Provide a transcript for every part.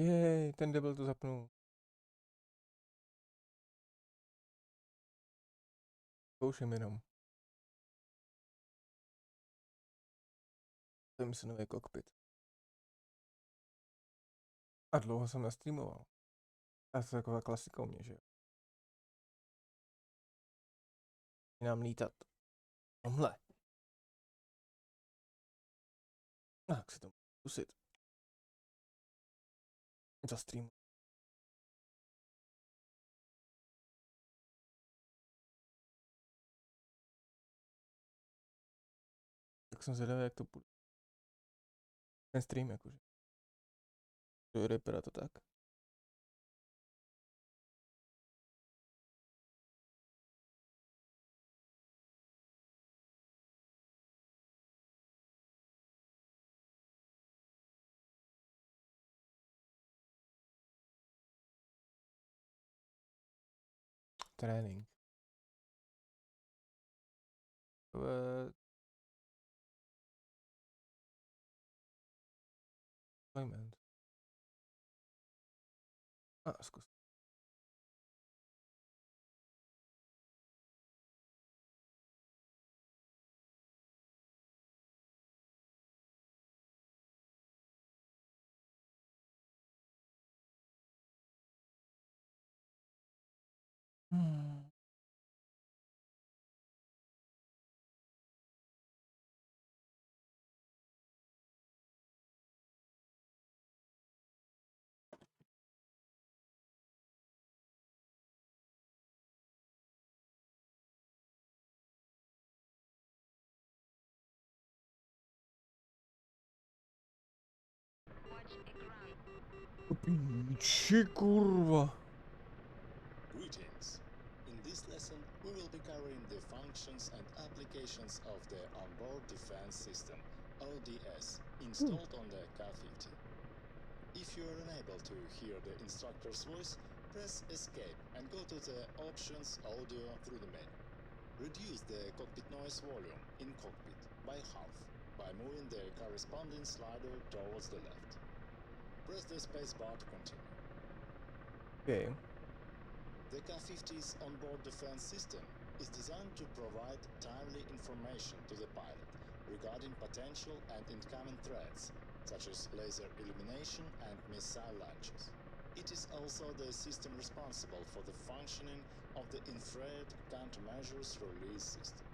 Jej, ten debil to zapnul. Zkouším jenom. Tam se nový kokpit. A dlouho jsem nestreamoval. A to je taková klasika u mě, že jo. Nám lítat. Tomhle. Tak si to můžu zkusit. Za stream. Tak jsem zvědavý, jak to půjde. Ten stream jakože. Vypadá to tak. Trénink. Deployment. A zkus. Píči, kurva. Greetings. In this lesson, we will be covering the functions and applications of the Onboard Defense System, ODS, installed on the K-50. If you are unable to hear the instructor's voice, press Escape and go to the Options Audio through the menu. Reduce the cockpit noise volume in cockpit by half by moving the corresponding slider towards the left. Press the spacebar to continue. Okay. The K-50's onboard defense system is designed to provide timely information to the pilot regarding potential and incoming threats, such as laser illumination and missile launches. It is also the system responsible for the functioning of the infrared countermeasures release system.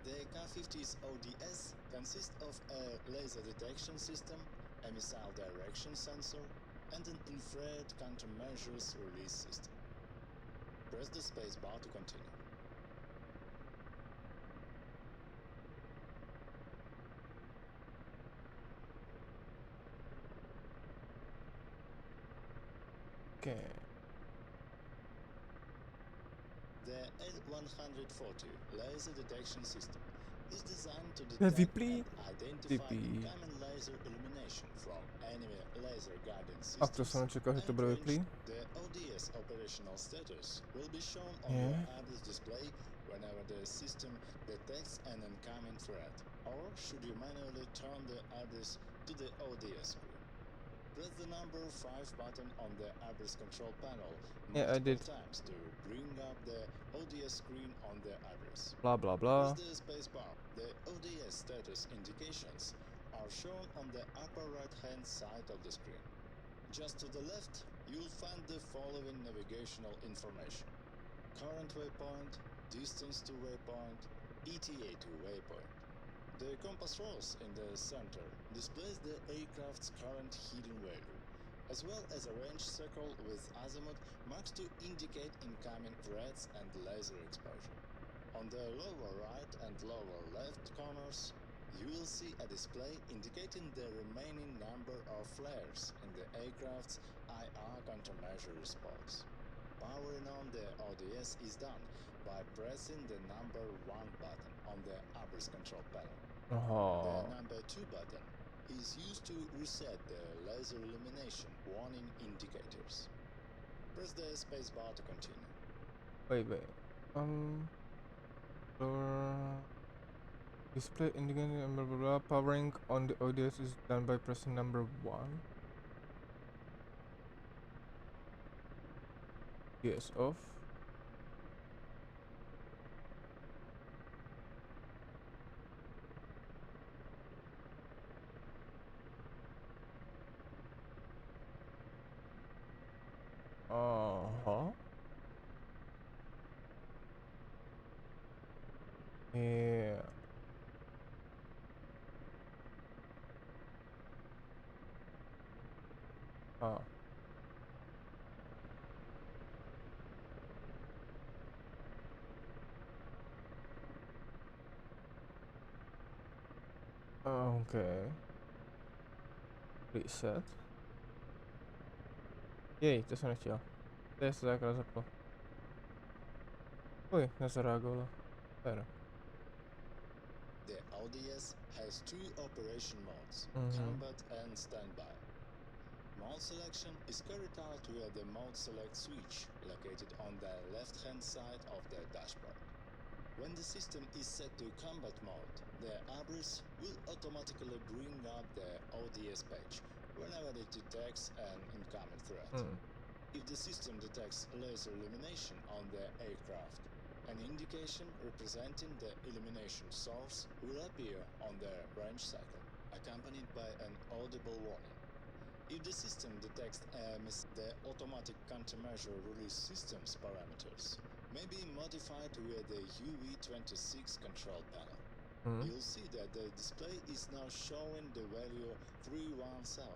The K-50's ODS consists of a laser detection system, a missile direction sensor, and an infrared countermeasures release system. Press the spacebar to continue. Okay. The L-140 laser detection system is designed to Yeah, detect vyplý. and identify Vyplý. incoming laser illumination from enemy laser guidance A to systems. jsem nečekal, že to bude vyplý. The ODS operational status will be shown on Yeah. the ABS display whenever the system detects an incoming threat, or should you manually turn the ABS to the ODS screen. Press the number 5 button on the ABS control panel Yeah, I did. times to bring up the ODS screen on the ABS. Blah blah blah. Press the spacebar. The ODS status indications are shown on the upper right-hand side of the screen. Just to the left, you'll find the following navigational information: current waypoint, distance to waypoint, ETA to waypoint. The compass rose in the center displays the aircraft's current hidden value, as well as a range circle with azimuth marks to indicate incoming threats and laser exposure. On the lower right and lower left corners, you will see a display indicating the remaining number of flares in the aircraft's IR countermeasures box. Powering on the ODS is done by pressing the number 1 button on the ABS control panel. The number 2 button is used to reset the laser illumination warning indicators. Press the spacebar to continue. Wait. Display indicating blah blah blah. Powering on the ODS is done by pressing number 1. Yes, off. Uh-huh. Yeah. Ah. Okay. Reset. Jej, to jsem nechtěl. To je se základ zaplo. Uj, nezareagovalo. Fair. The ODS has two operation modes, Mhm. combat and standby. Mode selection is carried out via the mode select switch located on the left-hand side of the dashboard. When the system is set to combat mode, the ABRIS will automatically bring up the ODS page whenever it detects an incoming threat. If the system detects laser illumination on the aircraft, an indication representing the illumination source will appear on the range cycle, accompanied by an audible warning. If the system detects the automatic countermeasure release system's parameters may be modified via the UV26 control panel. You'll see that the display is now showing the value 317.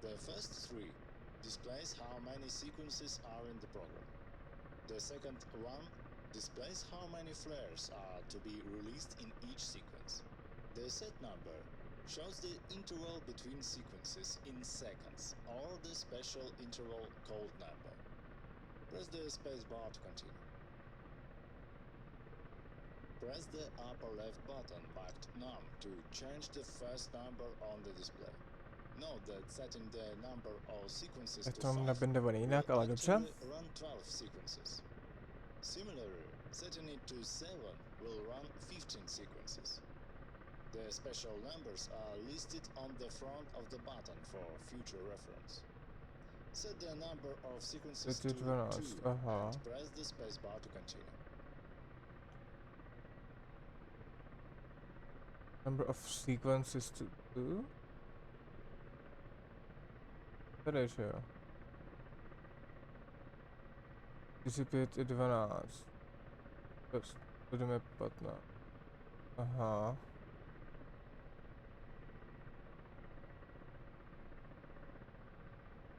The first three displays how many sequences are in the program. The second one displays how many flares are to be released in each sequence. The set number shows the interval between sequences in seconds, or the special interval code number. Press the spacebar to continue. Press the upper left button marked num to change the first number on the display. Note that setting the number of sequences Je to to 5 nabindovaný will jinak, ale dobře. actually run 12 sequences. Similarly, setting it to 7 will run 15 sequences. The special numbers are listed on the front of the button for future reference. Set the number of sequences to 2 and press the spacebar to continue. Number of sequences to 2? Tady, že jo. 1005 i 12. Budeme 15. Aha.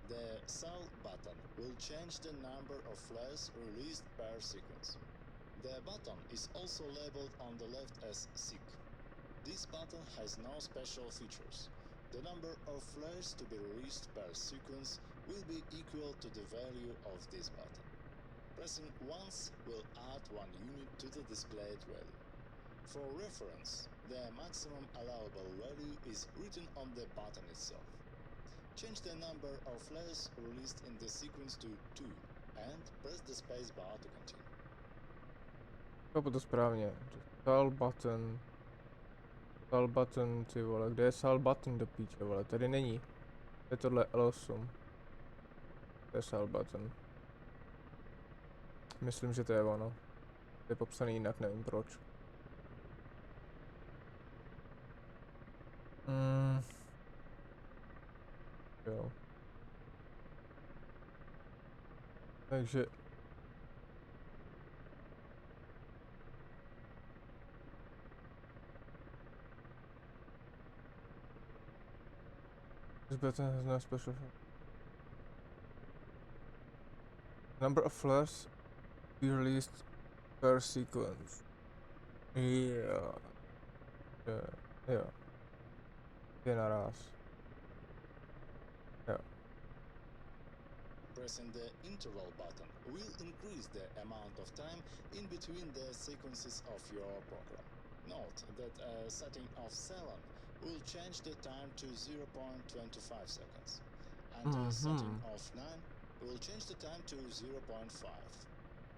The Sell button will change the number of flares released per sequence. The button is also labeled on the left as SIG. This button has no special features. The number of flares to be released per sequence will be equal to the value of this button. Pressing once will add 1 unit to the displayed value. For reference, the maximum allowable value is written on the button itself. Change the number of flares released in the sequence to 2 and press the space bar to continue. Chápu to správně. Sell button. Sell button, ty vole. Kde je sell button do píče, vole? Tady není. Je tohle L8. To je sell button. Myslím, že to je ono. To je popsaný jinak, nevím proč. Jo. Takže this button has no special number of flares be released per sequence. Yeah. Jo. Je naraz. Jo. Pressing the interval button will increase the amount of time in between the sequences of your program. Note that a setting of 7 will change the time to 0.25 seconds, and a setting of 9 will change the time to 0.5.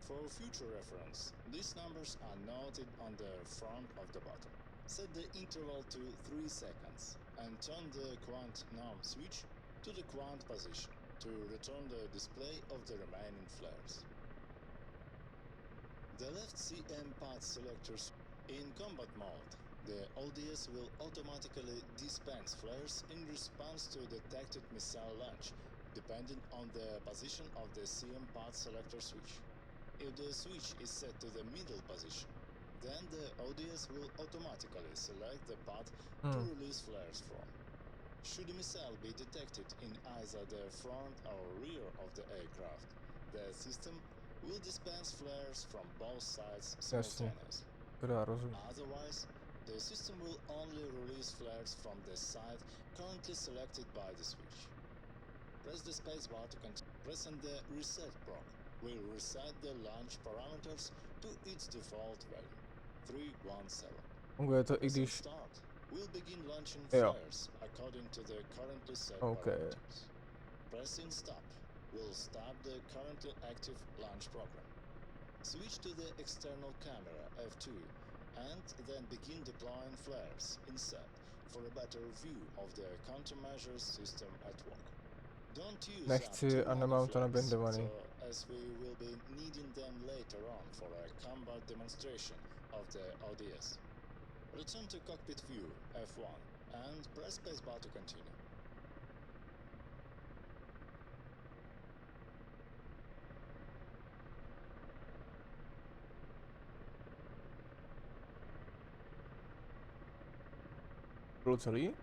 For future reference, these numbers are noted on the front of the button. Set the interval to 3 seconds and turn the quant num switch to the quant position to return the display of the remaining flares. The left CM path selectors in combat mode. The ODS will automatically dispense flares in response to detected missile launch, depending on the position of the CM path selector switch. If the switch is set to the middle position, then the ODS will automatically select the path to release flares from. Should a missile be detected in either the front or rear of the aircraft, the system will dispense flares from both sides simultaneously. To dá rozum. Otherwise, the system will only release flares from the side currently selected by the switch. Press the spacebar to continue. Pressing the reset proc will reset the launch parameters to its default value, 317. Funguje to i Pressing když... start will begin launching Jo. flares according to the currently set Okay. parameters. Pressing stop will stop the currently active launch program. Switch to the external camera F2 and then begin deploying flares inset for a better view of the countermeasures system at work. Don't use up Nechci too a many nemám to flares, nabindovaný. so as we will be needing them later on for a combat demonstration of the ODS. Return to cockpit view F1 and press spacebar to continue. Bylo celý?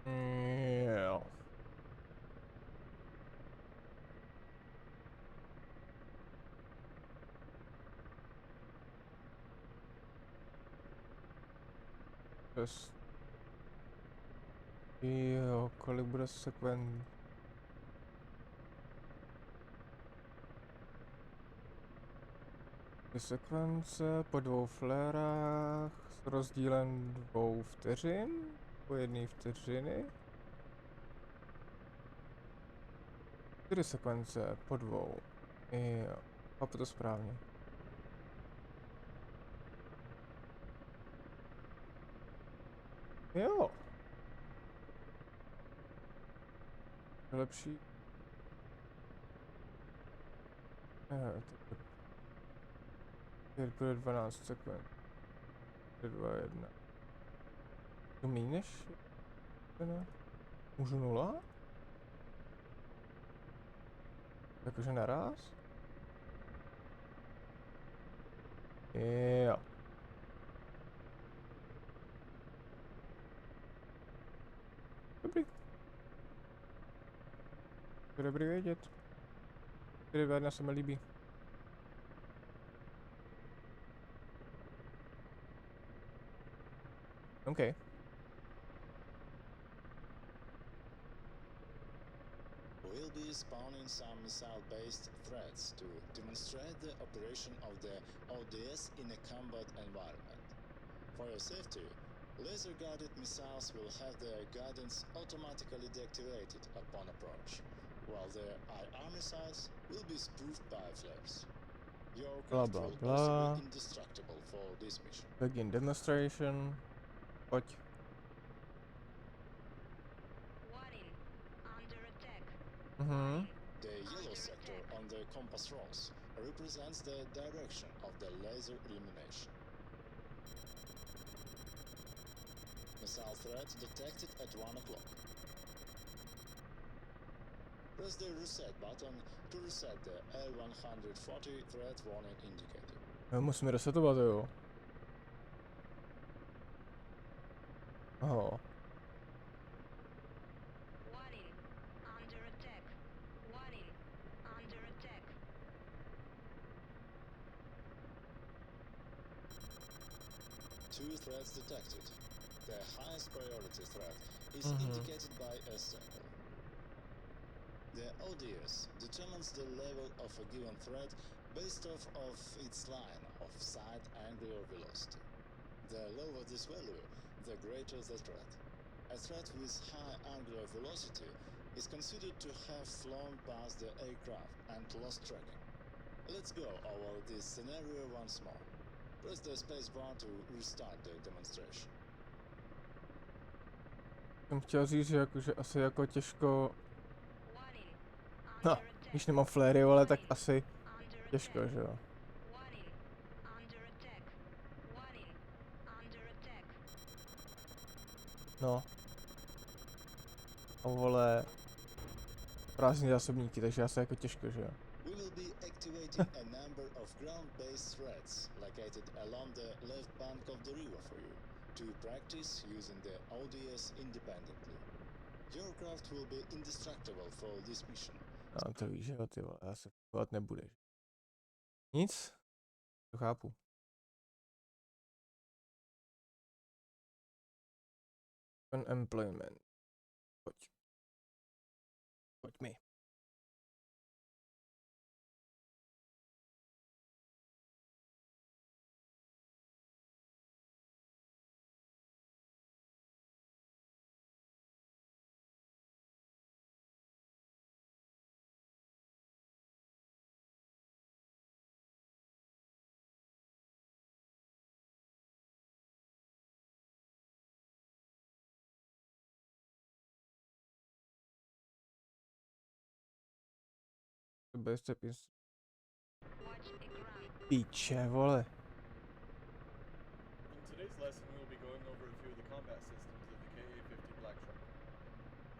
Jo. Přes... Jo, kolik bude sekvent? Ty sekvence po 2 flérách s rozdílem 2 vteřin? Po 1 vteřiny? 4 sekvence po 2. Jo, chápu to správně. Jo. Lepší. Teď bude 12 sekvent. 2, 1. To méně než? Ne? Můžu 0? Jakože naraz? Jo. Dobrý. To je dobrý vědět. 4, 2, 1 se mi líbí. OK. We'll be spawning some missile-based threats to demonstrate the operation of the ODS in a combat environment. For your safety, laser-guided missiles will have their guidance automatically deactivated upon approach, while the IR missiles will be spoofed by flares. Your Blah, craft blah, will blah. also be indestructible for this mission. Begin demonstration. Pojď. Warning. Under attack. Mhm. The yellow sector on the compass rose represents the direction of the laser illumination. missile threat detected at 1 o'clock. Press the reset button to reset the L140 threat warning indicator. Já musím resetovat, jo. Aha. Warning. Under attack. Warning. Under attack. Two threats detected. The highest priority threat is indicated by a circle. The ODS determines the level of a given threat based off of its line of sight angular velocity. The lower this value, the greater the threat. A threat with high angular velocity is considered to have flown past the aircraft and lost tracking. Let's go over this scenario once more. Press the spacebar to restart the demonstration. Jsem chtěl říct, že jakože asi jako těžko, Warning. no, Under attack. když nemám fléry, ale tak Warning. asi Under těžko, attack. že jo. Warning. Under attack. Warning. Under attack. No. A vole, prázdný zásobníky, takže asi jako těžko, že jo. We will be activating a number of ground-based threats located along the left bank of the river for you to practice using the ODS independently. Your craft will be indestructible for this mission. No, to víš, že jo, ty vole, já se fungovat nebudeš. Nic? To chápu. Unemployment. Pojď. Pojď mi. To bude stepis. Watch the ground. Píče, vole. In today's lesson, we will be going over a few of the combat systems of the KA-50 Black Shark.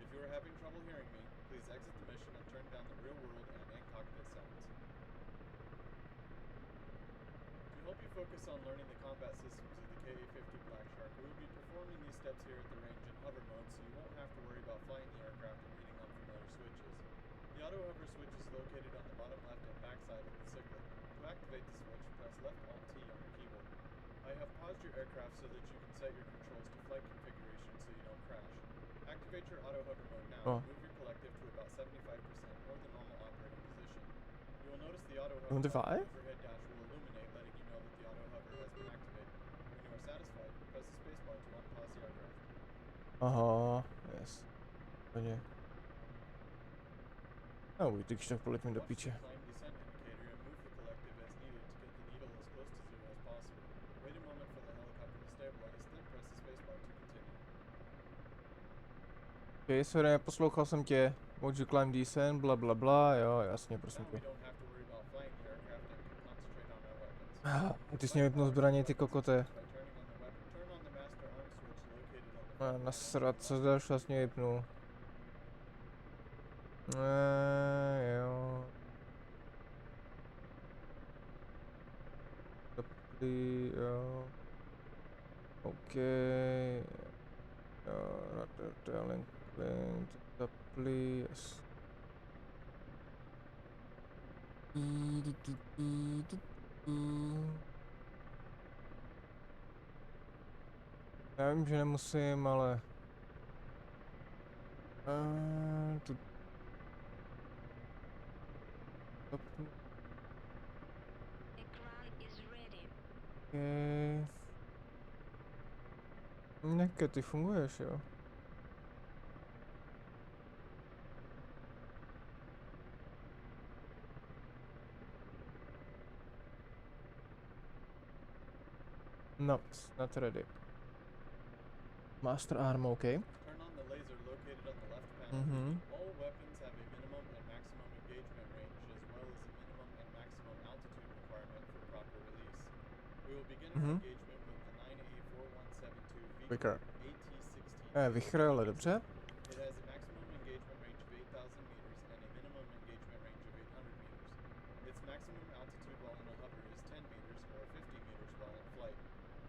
If you are having trouble hearing me, please exit the mission and turn down the real world and in-cockpit sounds. To help you focus on learning the combat systems of the KA-50 Black Shark, we will be performing these steps here at the range in hover mode, so you won't have to worry about flying the aircraft and hitting unfamiliar switches. The auto hover switch is located on the bottom left and back side of the ciglet. To activate the switch, press left Alt T on your keyboard. I have paused your aircraft so that you can set your controls to flight configuration so you don't crash. Activate your auto hover mode now Oh. and move your collective to about 75% or the normal operating position. You will notice the auto hover 75? overhead dash will illuminate, letting you know that the auto hover has been activated. When you are satisfied, press the spacebar to unpause the aircraft. Aha, yes. Hodně. No, když tak poletím do Watch the píče. climb descent indicator and move the collective as needed to get the needle as close to zero as possible. Wait a moment for the helicopter to stabilize, then press the spacebar to continue. Okay, sorry, neposlouchal jsem tě. Watch the climb descent, bla bla bla, jo, jasně, prosím Now we tě. don't have to worry about flying the aircraft and can concentrate on our weapons. Ty jsi mě vypnul zbraně, ty kokote. By turning on the weapon, turn on the master arm switch located on the front Nasrat, panel co on the další vlastně vypnul. Jo. Zapli, jo. OK. Jo, radar link, zapli, yes. Já vím, že nemusím, ale... Tu... Zapnu. Ekran is ready. Okay. Neke, ty funguješ, jo? No, it's not ready. Master arm, okay. Turn on the laser located on the left panel. Mhm. All weapons have a minimum and maximum engagement range as well as a minimum and maximum altitude requirement for proper release. We will begin our engagement with the 9A4172 Quicker. ATC Vychrajele, dobře. It has a maximum engagement range of 8,000 meters and a minimum engagement range of 800 meters. Its maximum altitude while in a hover is 10 meters or 50 meters while in flight.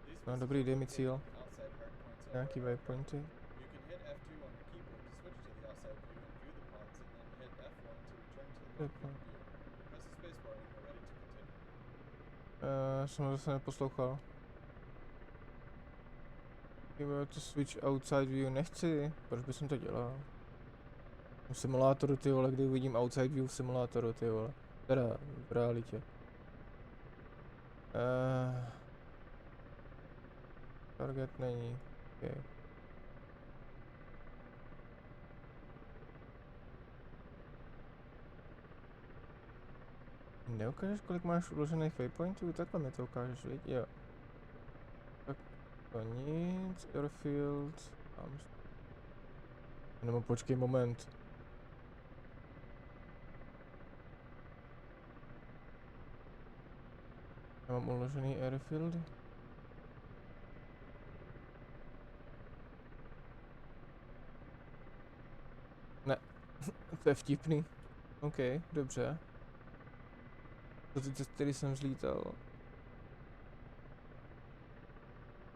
These No, missiles dobrý, are dej mi located cíl. in the outside hard points of Nějaký our aircraft. waypointy. You can hit F2 on your keyboard to switch to the outside view and view the pods, and then hit F1 to return to the ground field view. Press the spacebar when you're ready to continue. Jsem ho zase neposlouchal. Chyba to switch outside view nechci. Proč bych to dělal? V simulátoru, ty vole, kdy uvidím outside view v simulátoru, ty vole. Teda v realitě. Target není. Okay. Neukážeš, kolik máš uložených waypointů? Takhle mi to ukážeš, viď? Jo. Tak to nic, airfield, tam. Nebo počkej moment. Já mám uložený airfieldy. Ne, to je vtipný. OK, dobře. Pozice, z který jsem zlítal,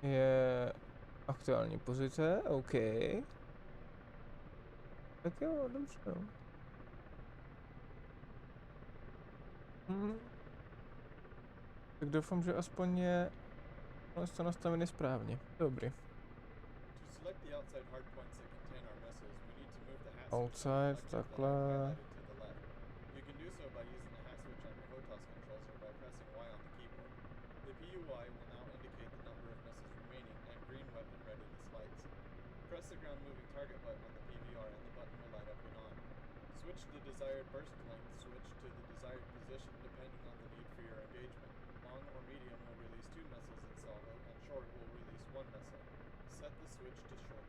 je aktuální pozice, OK. Tak jo, dobře. Tak doufám, že aspoň je to nastavený správně. Dobrý. To select the outside hard points that contain our missiles, we need to move the hat switch Outside, on the left takhle. highlighted to the left. You can do so by using the hat switch on your HOTAS controls or by pressing Y on the keyboard. The PUI will now indicate the number of missiles remaining and green weapon readiness lights. Press the ground moving target button on the PVR and the button will light up when on. Switch the desired burst length switch to the desired position depending on the need for your engagement. Long or medium will release 2 missiles in salvo, and short will release 1 missile. Set the switch to short.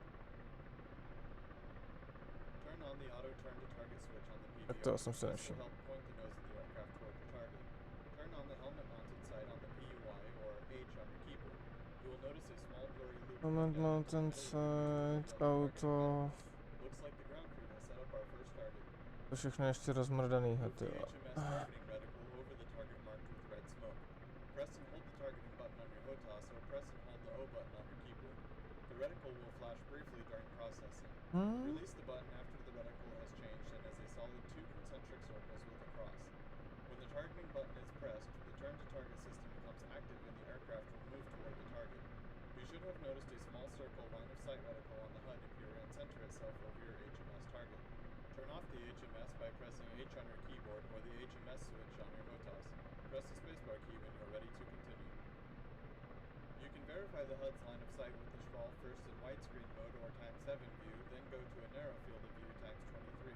Turn on the auto turn to target switch on the PVR. Tak to jsem se This nevšiml. will help point the nose of the aircraft toward the target. Turn on the helmet mounted sight on the PUI or H on your keyboard. You will notice a small blurry loop. Helmet running down mounted into the middle of the sight, yellow target auto. red. Looks like the ground crew has set up our first target. To všechno ještě rozmrdanýho, Move ty the vole. HMS targeting reticle over the target marked with red smoke. Press and hold the targeting button on your HOTAS or press and hold the O button on your keyboard. The reticle will flash briefly during processing. Release the button after the reticle has changed and is a solid 2 concentric circles with a cross. When the targeting button is pressed, the turn to target system becomes active and the aircraft will move toward the target. You should have noticed a small circle line of sight reticle on the HUD appear and center itself over your HMS target. Turn off the HMS by pressing H on your keyboard or the HMS switch on your HOTAS. Press the spacebar key when you are ready to continue. You can verify the HUD's line of sight with the Schwal first in widescreen mode or ×7 view, then go to a narrow field of view ×23.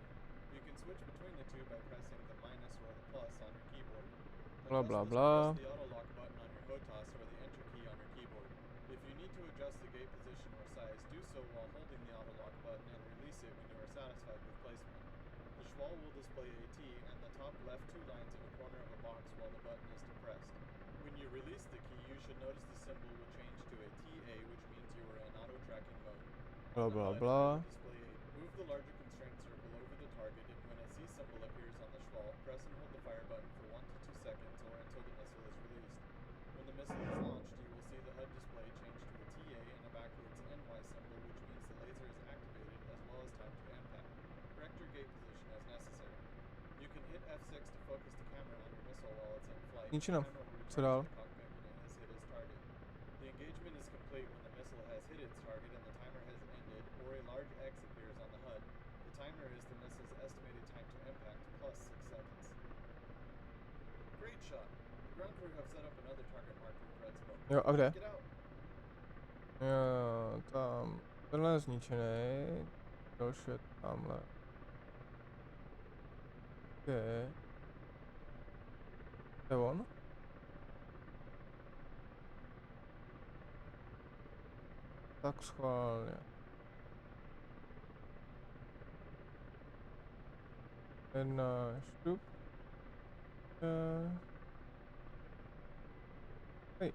You can switch between the two by pressing the minus or the plus on your keyboard. Blah, blah, Adjust this, blah. Press the auto lock button on your HOTAS or the enter key on your keyboard. If you need to adjust the gate position or size, do so while holding the auto lock button and release it when you are satisfied with placement. The Schwal will display a T and the top left 2 lines in the corner of a box while the button is depressed. When you release the key, you should notice the symbol will change to a TA, which means you are in auto tracking mode. Blah, On the blah, HUD, it blah. will display a move the larger constraint circle over the target, and when a C symbol appears on the Schwal, press and hold the fire button for 1 to 2 seconds or until the missile is released. When the missile is launched, you will see the HUD display change to a TA and a backwards NY symbol, which means the laser is activated as well as time to impact. Correct your gate position as necessary. You can hit F6 to focus the camera on your missile while it's in flight. Nic The jiného. camera will Co return dál? to the cockpit when it has hit its target. The engagement is complete when the missile has hit its target and the timer has ended, or a large X appears on the HUD. The timer is the missile's estimated time to impact plus 6 seconds. Great shot. The ground crew have set up another target marked with red smoke. Jo, a kde? Get out. Jo, tam. Tenhle je zničený. Další je tamhle. OK. To je on? Tak schválně. Jedna štup. Hej.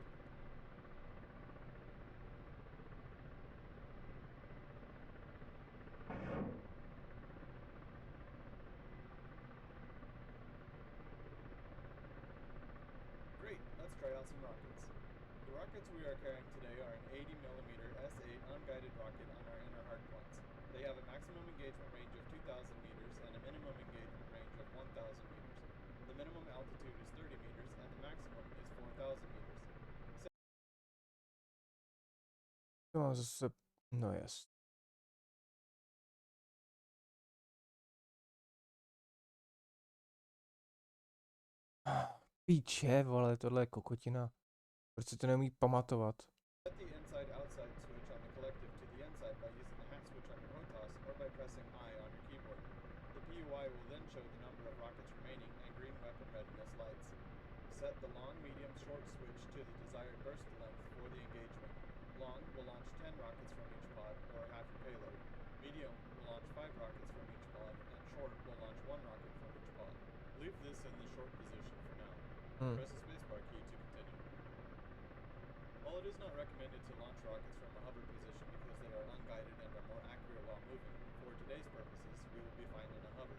rockets we are carrying today are an 80mm S8 unguided rocket on our inner hardpoints. They have a maximum engagement range of 2,000 meters and a minimum engagement range of 1,000 meters. The minimum altitude is 30 meters and the maximum is 4,000 meters. To mám zase, no jasně. Píče, vole, tohle je kokotina. Proč si to neumí pamatovat? Set the inside-outside switch on the collective to the inside by using the hat switch on your HOTAS or by pressing I on your keyboard. The PUI will then show the number of rockets remaining and green weapon readiness lights. Set the long, medium, short switch to the desired burst length for the engagement. Long will launch 10 rockets from each pod, or half your payload. Medium will launch 5 rockets from each pod, and short will launch 1 rocket from each pod. Leave this in the short position for now. Press the spacebar key to continue. While it is not recommended to launch rockets from a hover position because they are unguided and are more accurate while moving, for today's purposes, we will be fine in a hover.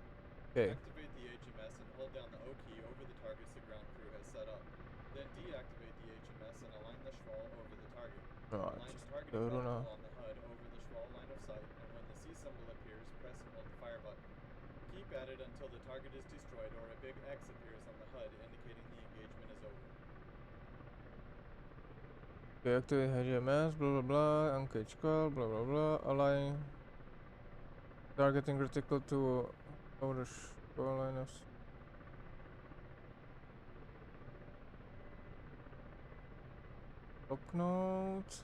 Okay. Activate the HMS and hold down the O key over the targets the ground crew has set up. Then deactivate the HMS and align the schwall over the target. Align the targeting button on the HUD over the schwall line of sight, and when the C symbol appears, press and hold the fire button. Keep at it until the target is destroyed or a big X appears on the HUD indicating the engagement is over. Okay, activate HMS, blah blah blah, engage call, blah blah blah, align. Targeting critical to over the schwall line of. Locknote.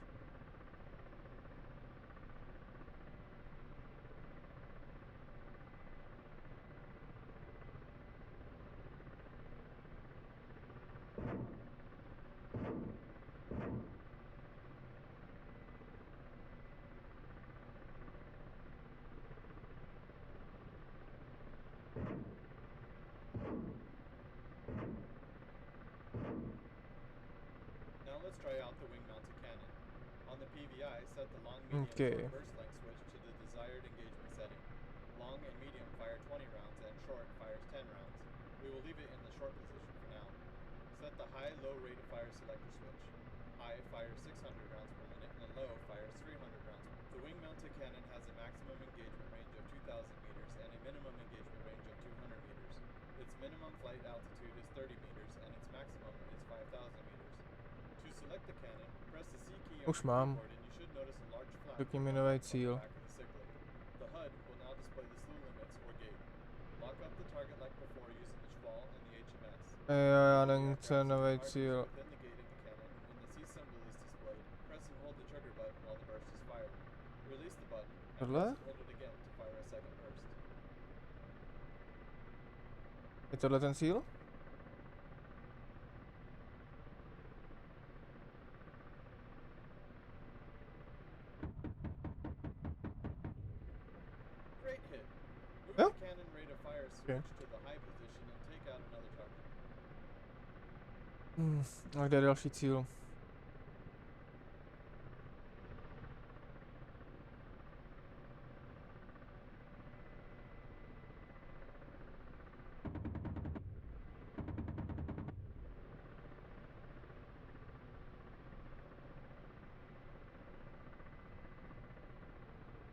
Now let's try out the wing-mounted cannon. On the PVI, set the long, medium, Okay. short burst length switch to the desired engagement setting. Long and medium fire 20 rounds and short fires 10 rounds. We will leave it in the short position for now. Set the high-low rate of fire selector switch. High fires 600 rounds per minute and low fires 300 rounds. The wing-mounted cannon has a maximum engagement range of 2,000 meters and a minimum engagement range of 200 meters. Its minimum flight altitude is 30 meters and its maximum is 5,000 meters. To select the cannon, press the C key on Už your mám. keyboard and you should notice a large flap Řekni on mi the nový back of cíl. the siglet. The HUD will now display the slew limits or gate. Lock up the target like before using the schwall and the HMS. Jo, já When the nevím, aircraft co je see nový markers cíl. within the gate of the cannon, when the C symbol is displayed, press and hold the trigger button while the burst is fired. Release the button and Tohle? press and hold it again to fire a second burst. Je tohle ten cíl? Great hit. Move Yeah. the cannon rate of fire Okay. switch to the high position and take out another target. A kde je další cíl?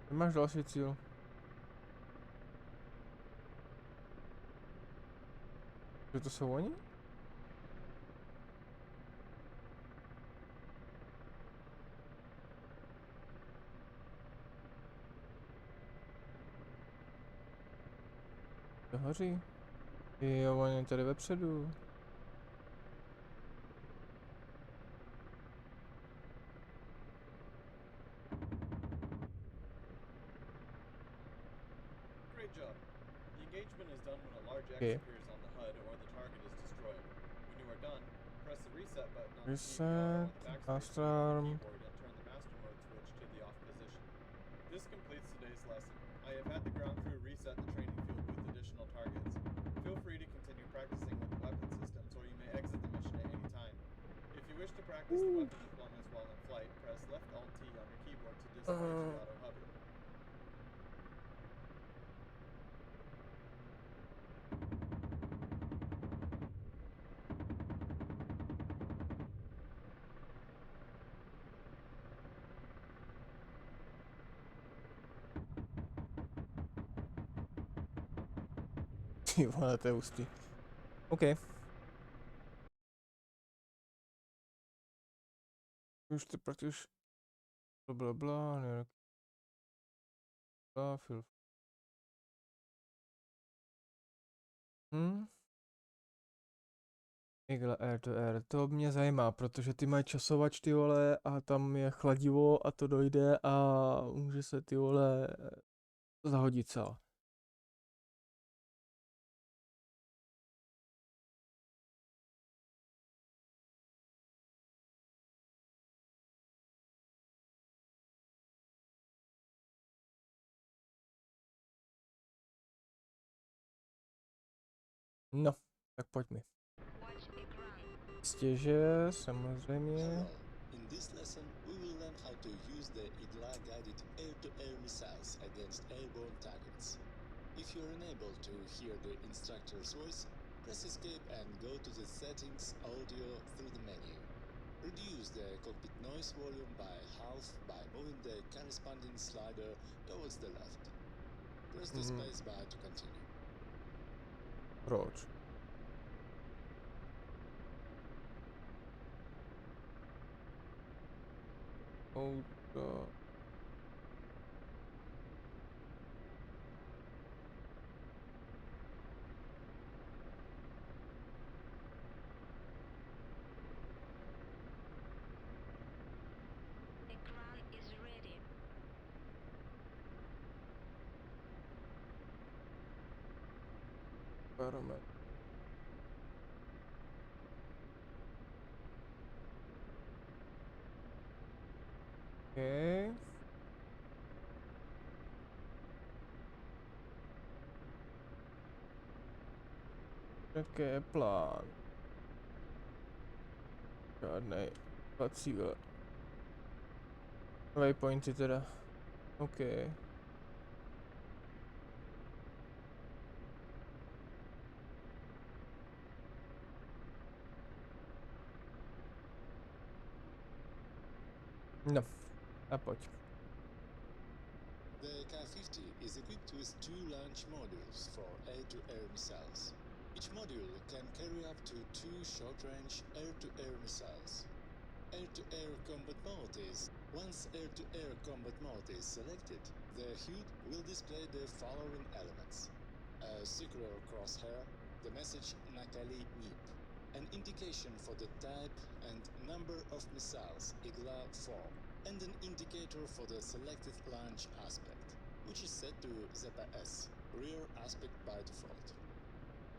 Kde máš další cíl? Že to jsou oni? To hoří. Jo, oni tady vepředu. Great job. The engagement is done when a large X Okay. appears on the HUD or the target is destroyed. When you are done, press the reset button on the Reset, PVI or the backspace key on Astarm. the keyboard and turn the master mode switch to the off position. This completes today's lesson. I have had the ground crew reset the training field with additional targets. Feel free to continue practicing with the weapon systems or you may exit the mission at any time. If you wish to practice the weapon deployments while in flight, press left Alt T on your keyboard to disengage the auto hover. Ty vole, to je hustý. OK. Už to prakticky už... Blablabla, ne... Fil... Igle air to air, to mě zajímá, protože ty mají časovač, ty vole, a tam je chladivo a to dojde a může se, ty vole, zahodit celá. No, tak pojďme. Watch ekrán. Stěže, samozřejmě. Hello. In this lesson, we will learn how to use the IGLA-guided air-to-air missiles against airborne targets. If you're unable to hear the instructor's voice, press escape and go to the settings audio through the menu. Reduce the cockpit noise volume by half by moving the corresponding slider towards the left. Press the space bar to continue. Proč? Auto. Ekrán is ready. Parametr. Okay. Jaký je plán? Žádnej. Dva cíle. Waypointy teda. OK. No. A pojď. The K-50 is equipped with two launch modules for air-to-air missiles. Each module can carry up to two short-range air-to-air missiles. Air-to-air combat mode is... Once air-to-air combat mode is selected, the HUD will display the following elements. A circular crosshair, the message Nakali NIP, an indication for the type and number of missiles IGLA-4, and an indicator for the selected launch aspect, which is set to ZEPA-S, rear aspect by default.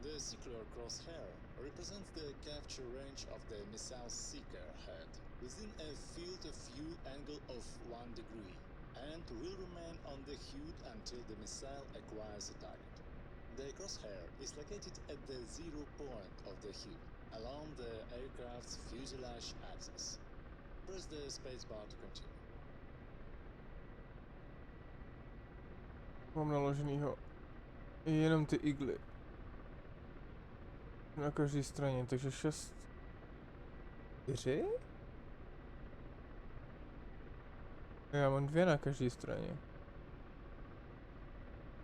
The circular crosshair represents the capture range of the missile seeker head within a field of view angle of 1 degree and will remain on the HUD until the missile acquires a target. The crosshair is located at the 0 point of the HUD, along the aircraft's fuselage axis. Press the spacebar to continue. Mám naloženýho jenom ty igly. Na každé straně, takže 6... 4? Já mám 2 na každé straně.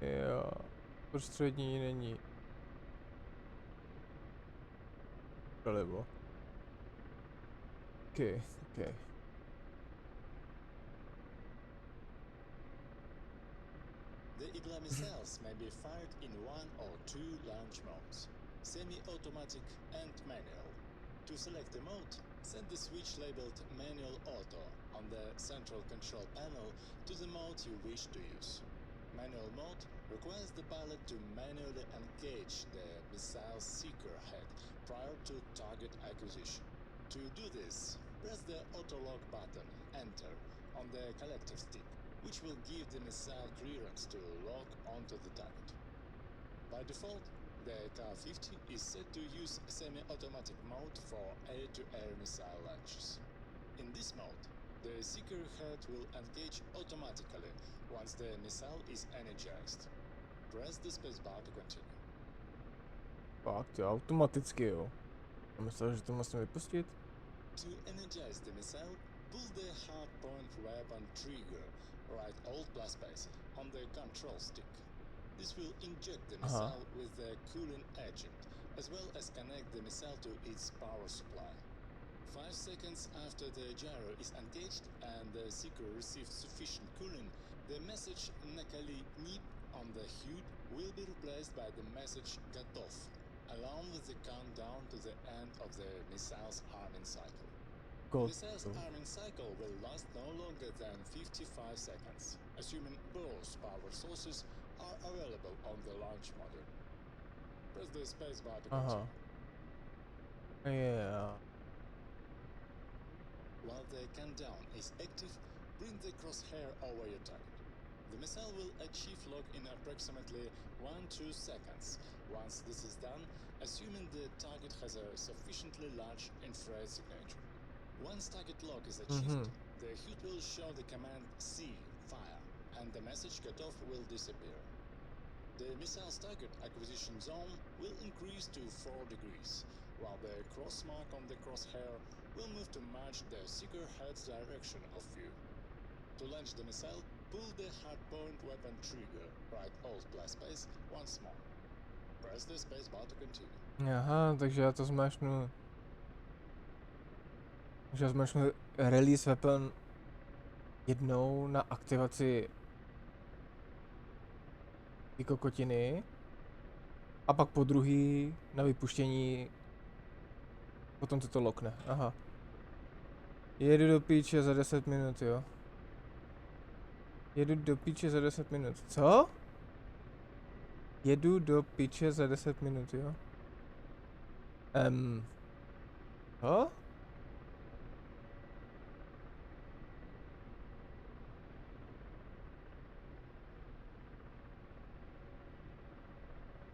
Jo. Prostřední není. Pralevo. OK. The IGLA missiles may be fired in one or two launch modes, semi-automatic and manual. To select a mode, set the switch labeled Manual Auto on the central control panel to the mode you wish to use. Manual mode requires the pilot to manually engage the missile seeker head prior to target acquisition. To do this, press the Auto Lock button, Enter, on the collector stick, which will give the missile clearance to lock onto the target. By default, the K-50 is set to use semi-automatic mode for air-to-air missile launches. In this mode, the seeker head will engage automatically once the missile is energized. Press the spacebar to continue. Fakt jo, automaticky jo. Já myslel, že to musím vypustit. To energize the missile, pull the hardpoint weapon trigger, right Alt plus space, on the control stick. This will inject the Uh-huh. missile with the cooling agent, as well as connect the missile to its power supply. 5 seconds after the gyro is engaged and the seeker receives sufficient cooling, the message Nakali Nip on the HUD will be replaced by the message Gatov, along with the countdown to the end of the missile's arming cycle. The Go. missile's arming cycle will last no longer than 55 seconds, assuming both power sources are available on the launch module. Press the spacebar to Uh-huh. continue. Yeah. While the countdown is active, bring the crosshair over your target. The missile will achieve lock in approximately 1-2 seconds. Once this is done, assuming the target has a sufficiently large infrared signature. Once target lock is achieved, the HUD will show the command C, fire, and the message cutoff will disappear. The missile's target acquisition zone will increase to 4 degrees, while the cross mark on the crosshair will move to match the seeker head's direction of view. To launch the missile, pull the hardpoint weapon trigger, right Alt plus space once more. Press the space bar to continue. Aha, takže já to zmáčknu. Takže já zmáčknu release weapon jednou na aktivaci ty kokotiny a pak po druhý na vypuštění, potom se to lokne. Aha. Jedu do píče za 10 minut, jo. Jedu do píče za 10 minut. Co? Jedu do píče za 10 minut, jo. Co?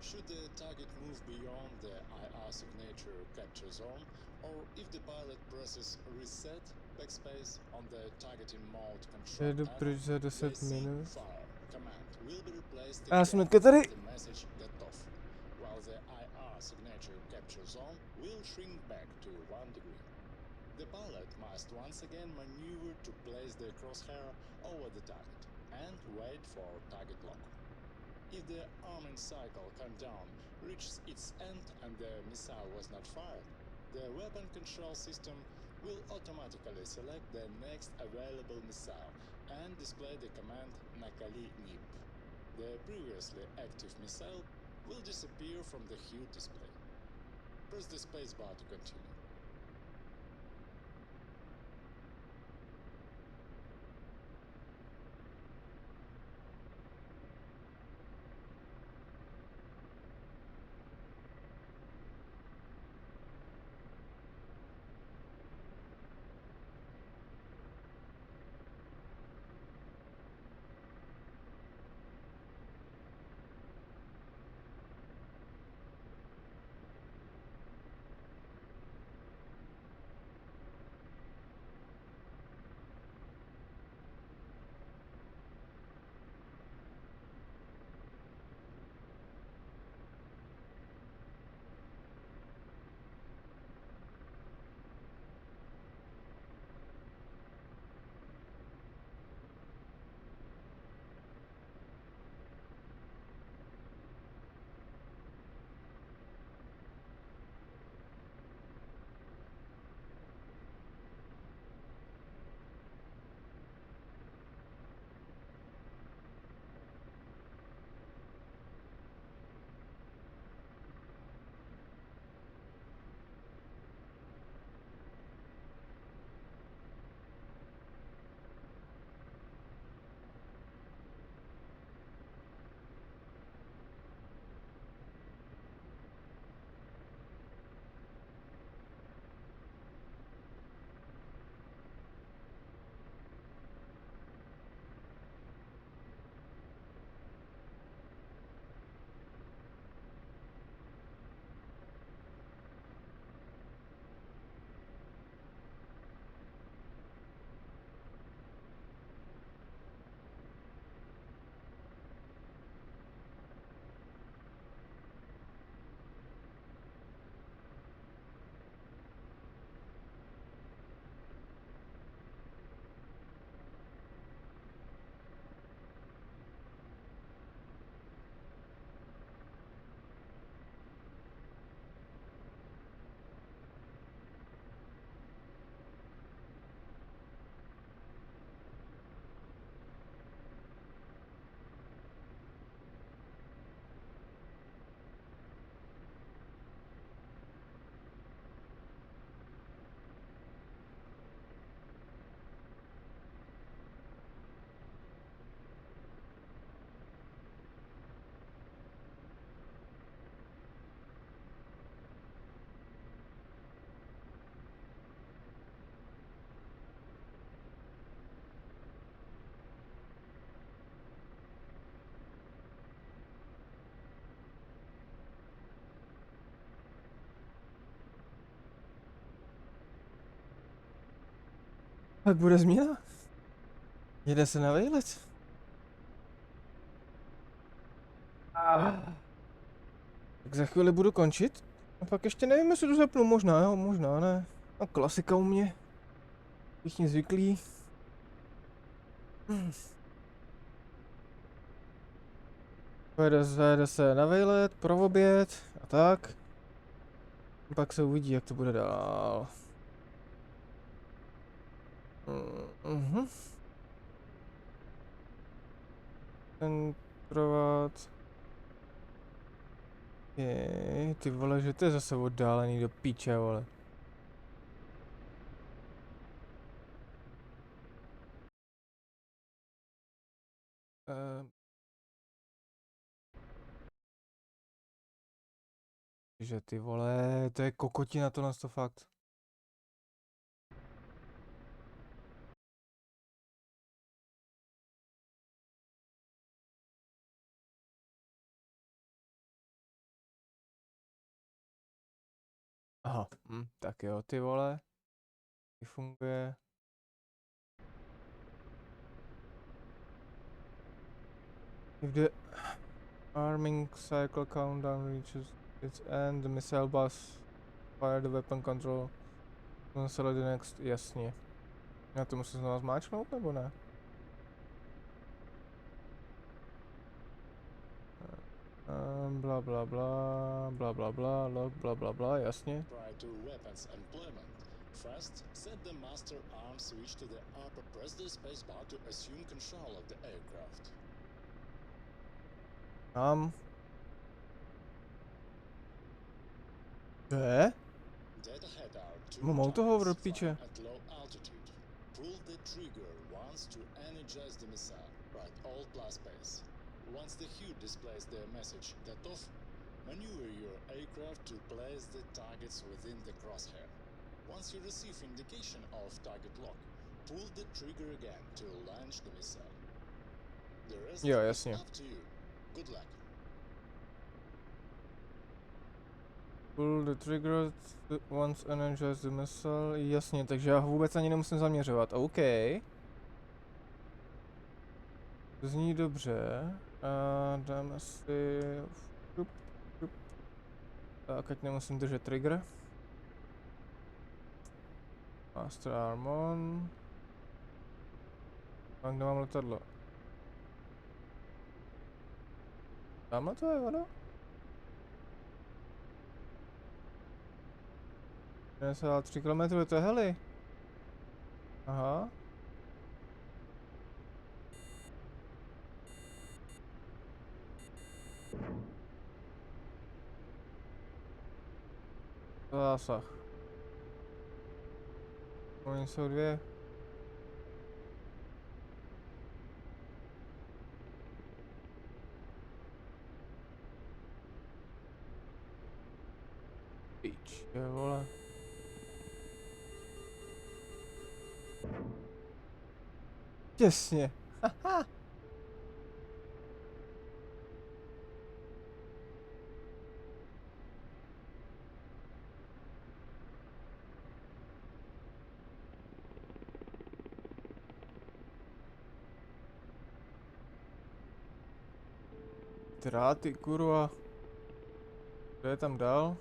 Should the target move beyond the IR signature capture zone, or if the pilot presses reset backspace on the targeting mode control Jedu pryč za panel, 10 the C minut. fire command will be replaced Já jsem again teďka tady. with the message get off, while the IR signature capture zone will shrink back to 1 degree. The pilot must once again maneuver to place the crosshair over the target and wait for target lock. If the arming cycle countdown reaches its end and the missile was not fired, the weapon control system will automatically select the next available missile and display the command Nakali Nip. The previously active missile will disappear from the HUD display. Press the spacebar to continue. Tak bude změna. Jede se na výlet. Tak za chvíli budu končit. A pak ještě nevím, jestli to zapnu, možná jo, možná ne. A klasika u mě. Všichni zvyklí. Zajede se na výlet, pro oběd a tak. A pak se uvidí, jak to bude dál. Mhm. Centrovat. Jej, ty vole, že to je zase oddálený do píče, vole. Že ty vole, to je kokotina tohle to fakt. Aha, tak jo, ty vole. Ty funguje. If the arming cycle countdown reaches its end, the missile bus fire the weapon control. Select the next, jasně. Já to musím znovu zmáčknout, nebo ne? Bla bla bla, bla bla bla, log bla bla bla, jasně. Prior to weapons employment, first set the master arm switch to the upper. Press the spacebar to assume control of the aircraft. To je? Dead ahead are two Mám toho do targets píče. flying at low altitude. Pull the trigger once to energize the missile. Write Alt plus space. Once the HUD displays the message "Get off", maneuver your aircraft to place the targets within the crosshair. Once you receive indication of target lock, pull the trigger again to launch the missile. The rest Jo, is jasně. up to you. Good luck. Pull the trigger once energize the missile. Jasně, takže já ho vůbec ani nemusím zaměřovat. OK. To zní dobře. A dáme si... Tak, ať nemusím držet trigger. Master arm on. A kde mám letadlo? Tamhle to je voda? 3 km, to je heli. Aha. Zásah. Oni jsou dvě. Píč, je vole. Těsně. Haha. Dráty, kurva. Kdo je tam dál?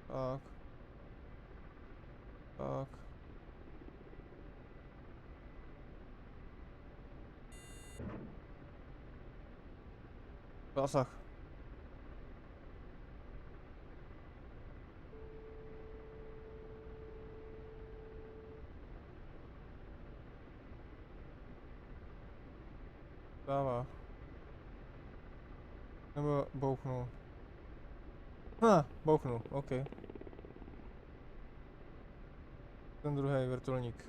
Tak. Tak. Zásah. Dává. Nebo bouchnul. Bouchnul, OK. Ten druhý vrtulník.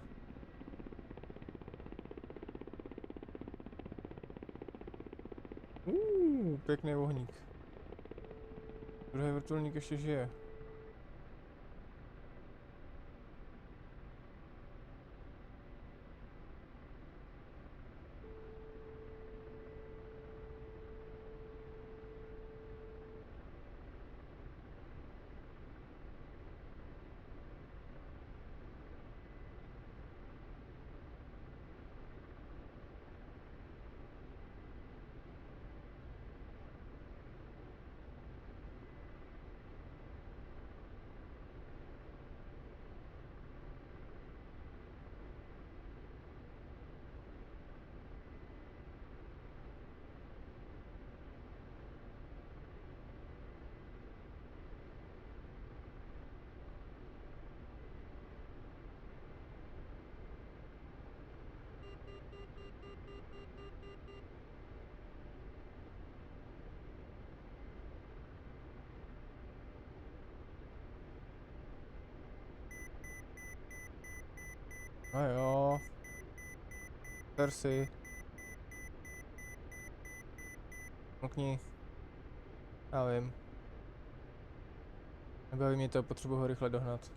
Pěkný ohník. Druhý vrtulník ještě žije. A jo. Per si. Mlkni. Já vím. Nebaví mě to, potřebuji ho rychle dohnat.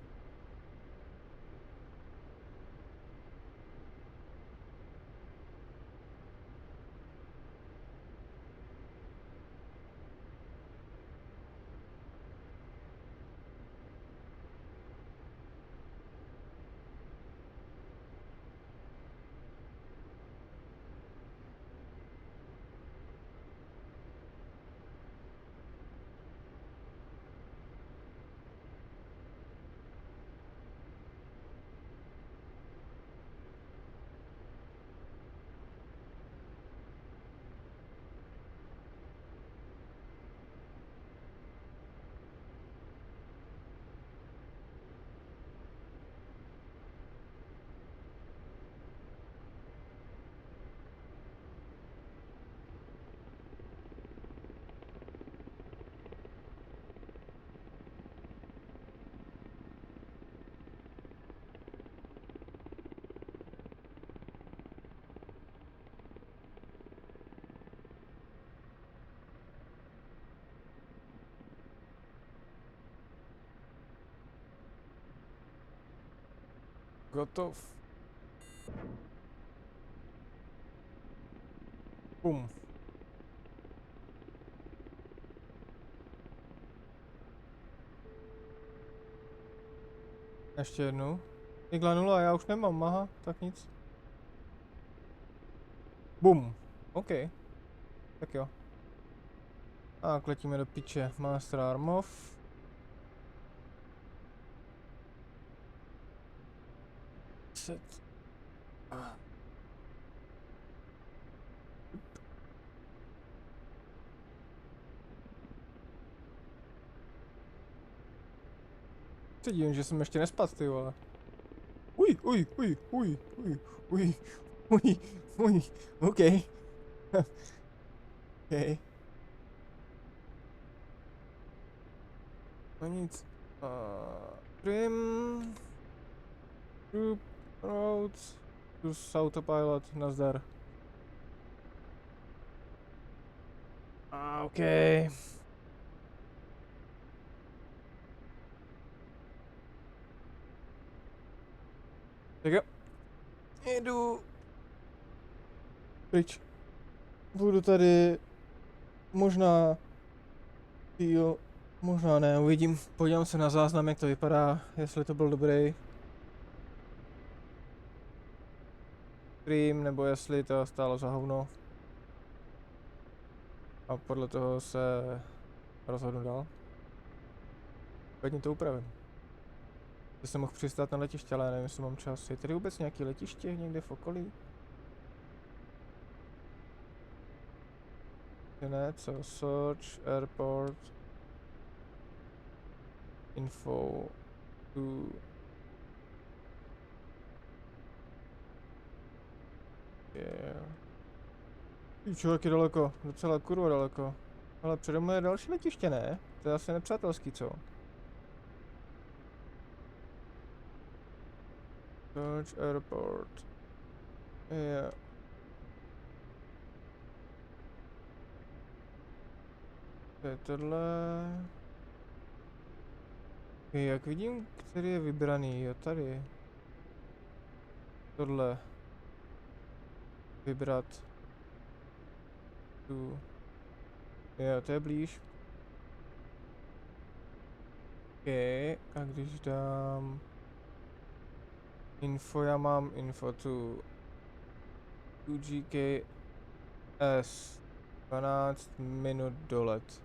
Gotov. Bum. Ještě jednou. Igla 0, já už nemám, aha, tak nic. Bum. OK. Tak jo. A letíme do piče. Master Armov. Set. Se divím, že jsem ještě nespadl, ty vole. Uj, uj, uj, uj, uj, uj, uj, uj, OK. OK. No nic. Trim. Group. Roads. Plus autopilot, nazdar. OK. Tak jo. Jedu. Pryč. Budu tady možná, jo, možná ne, uvidím. Podívám se na záznam, jak to vypadá, jestli to byl dobrý stream, nebo jestli to stálo za hovno. A podle toho se rozhodnu dál. Pěkně to upravím. Že jsem mohl přistát na letiště, ale nevím, jestli mám čas. Je tady vůbec nějaký letiště někde v okolí? Ne, co? Search, airport, info, to... Yeah. Člověk je daleko, docela kurva daleko. Ale přede mnou je další letiště, ne? To je asi nepřátelský, co? Search airport. Yeah. To je tohle. Okay, jak vidím, který je vybraný, jo, tady. Tohle. Vybrat. Tu. Jo, to je blíž. OK, a když dám info, já mám info tu 2GKS 12 minut dolet.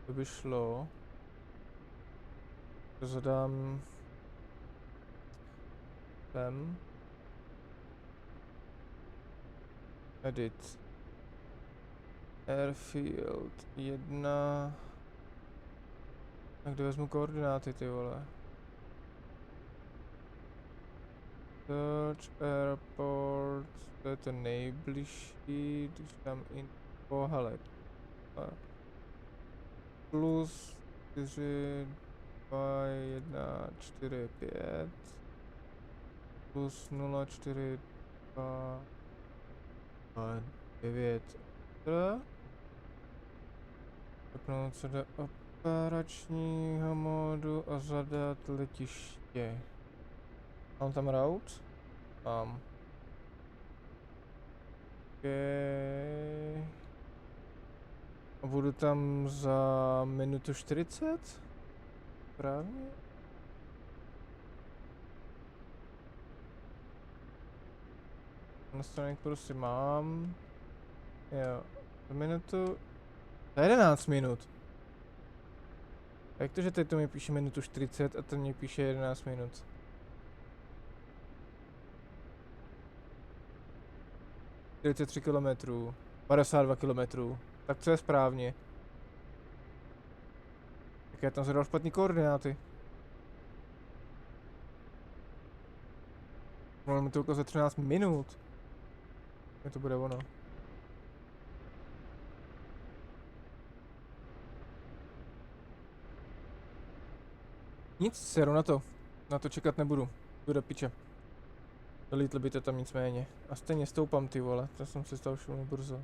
To by šlo. To zadám sem. Edit. Airfield 1. A kde vezmu koordináty, ty vole? Search airport, to je to nejbližší, když tam info, hele. Plus 4, 2, 1, 4, 5. plus 0,4, 2, 9. Zapnout se do operačního módu a zadat letiště. Mám tam route? Mám. Okay. A budu tam za minutu 40? Správně? Nastavený prostě mám. Jo. Za minutu. Za 11 minut. Jak to, že teď to mi píše minutu 40 a ten mi píše 11 minut? ...43 kilometrů, 52 kilometrů, tak co je správně? Tak já tam zadal špatný koordináty. Mohlo mi to ukázat 13 minut. Je to bude ono. Nic, seru na to. Na to čekat nebudu. Jdu do piče. Dolítl by to tam nicméně. A stejně stoupám, ty vole. To jsem si stál všiml brzo.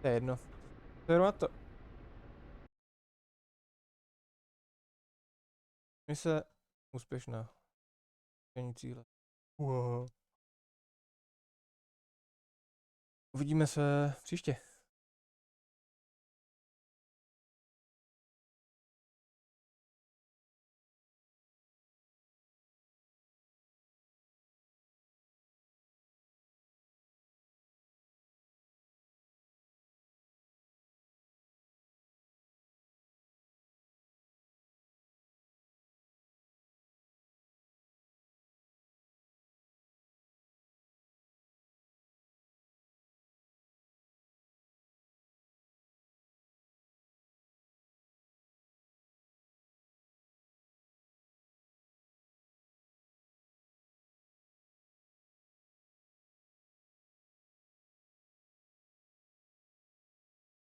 To je jedno. Seru na to. Mise úspěšná. Není cíle. Wow. Uvidíme se příště.